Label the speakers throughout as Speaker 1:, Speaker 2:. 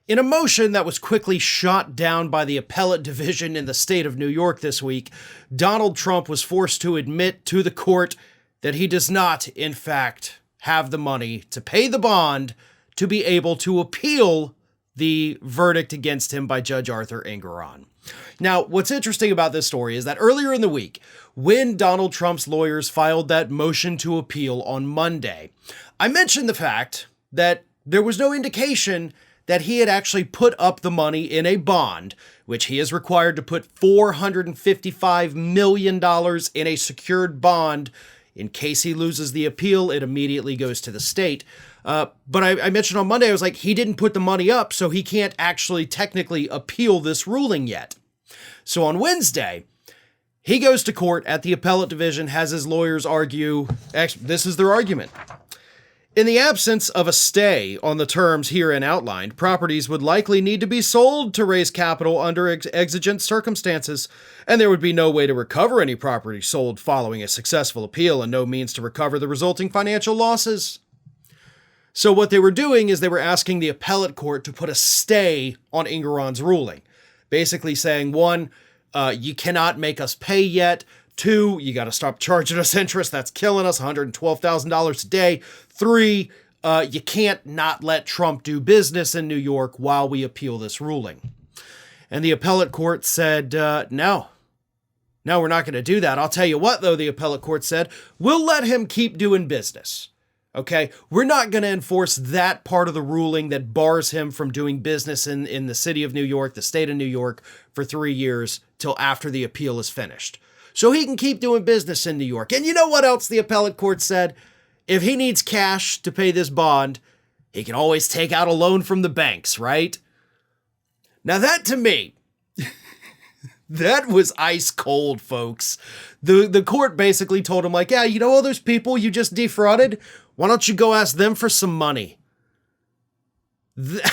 Speaker 1: In a motion that was quickly shot down by the appellate division in the state of New York this week, Donald Trump was forced to admit to the court that he does not, in fact, have the money to pay the bond to be able to appeal the verdict against him by Judge Arthur Engoron. Now, what's interesting about this story is that earlier in the week, when Donald Trump's lawyers filed that motion to appeal on Monday, I mentioned the fact that there was no indication that he had actually put up the money in a bond, which he is required to put $455 million in a secured bond. In case he loses the appeal, it immediately goes to the state. But I mentioned on Monday, I was like, he didn't put the money up, so he can't actually technically appeal this ruling yet. So on Wednesday, he goes to court at the appellate division, has his lawyers argue, this is their argument. In the absence of a stay on the terms herein outlined, properties would likely need to be sold to raise capital under exigent circumstances, and there would be no way to recover any property sold following a successful appeal and no means to recover the resulting financial losses. So what they were doing is they were asking the appellate court to put a stay on Engoron's ruling, basically saying, one, you cannot make us pay yet. Two, you got to stop charging us interest. That's killing us, $112,000 a day. Three, you can't not let Trump do business in New York while we appeal this ruling. And the appellate court said, no, we're not going to do that. I'll tell you what, though, the appellate court said, we'll let him keep doing business. Okay, we're not going to enforce that part of the ruling that bars him from doing business in the city of New York, the state of New York, for 3 years till after the appeal is finished. So he can keep doing business in New York. And you know what else the appellate court said? If he needs cash to pay this bond, he can always take out a loan from the banks, right? Now that to me, that was ice cold, folks. The court basically told him like, yeah, you know all those people you just defrauded? Why don't you go ask them for some money? That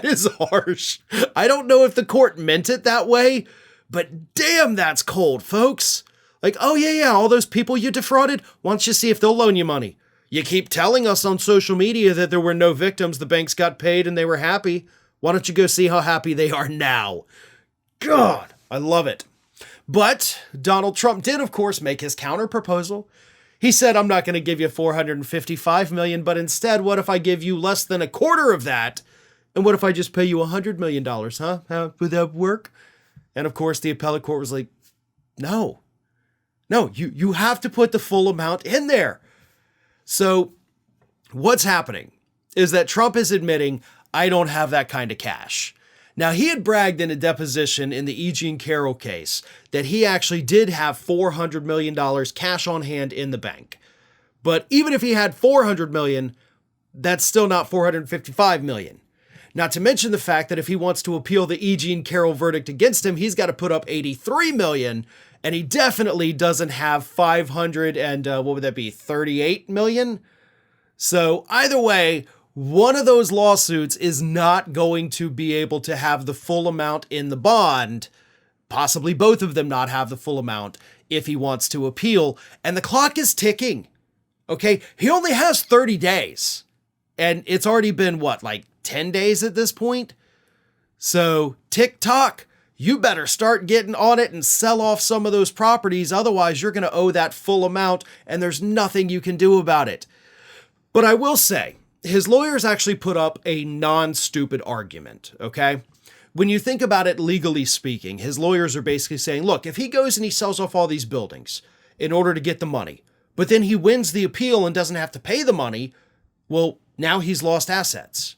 Speaker 1: is harsh. I don't know if the court meant it that way, but damn, that's cold, folks. Like, oh yeah, all those people you defrauded, why don't you see if they'll loan you money? You keep telling us on social media that there were no victims, the banks got paid and they were happy. Why don't you go see how happy they are now? God, I love it. But Donald Trump did, of course, make his counter proposal. He said, I'm not going to give you $455 million, but instead, what if I give you less than a quarter of that? And what if I just pay you $100 million, huh? Would that work? And of course, the appellate court was like, no, you have to put the full amount in there. So what's happening is that Trump is admitting, I don't have that kind of cash. Now, he had bragged in a deposition in the E. Jean Carroll case that he actually did have $400 million cash on hand in the bank. But even if he had $400 million, that's still not $455 million. Not to mention the fact that if he wants to appeal the E. Jean Carroll verdict against him, he's got to put up $83 million, and he definitely doesn't have $38 million. So either way, one of those lawsuits is not going to be able to have the full amount in the bond, possibly both of them not have the full amount if he wants to appeal, and the clock is ticking. Okay, he only has 30 days, and it's already been, 10 days at this point? So, tick-tock, you better start getting on it and sell off some of those properties, otherwise you're going to owe that full amount, and there's nothing you can do about it. But I will say, his lawyers actually put up a non-stupid argument, okay? When you think about it legally speaking, his lawyers are basically saying, look, if he goes and he sells off all these buildings in order to get the money, but then he wins the appeal and doesn't have to pay the money, well, now he's lost assets.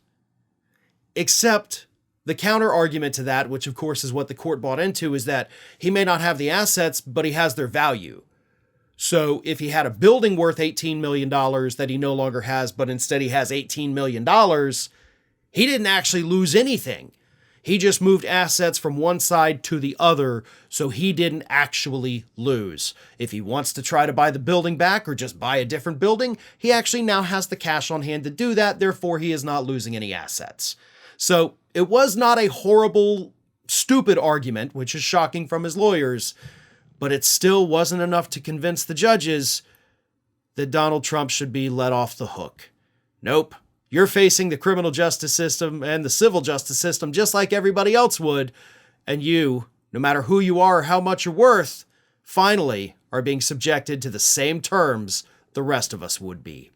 Speaker 1: Except the counter argument to that, which of course is what the court bought into, is that he may not have the assets, but he has their value. So if he had a building worth $18 million that he no longer has, but instead he has $18 million, he didn't actually lose anything. He just moved assets from one side to the other, so he didn't actually lose. If he wants to try to buy the building back or just buy a different building, he actually now has the cash on hand to do that, therefore he is not losing any assets. So it was not a horrible, stupid argument, which is shocking from his lawyers, but it still wasn't enough to convince the judges that Donald Trump should be let off the hook. Nope, You're facing the criminal justice system and the civil justice system just like everybody else would, and you, no matter who you are or how much you're worth, finally are being subjected to the same terms the rest of us would be.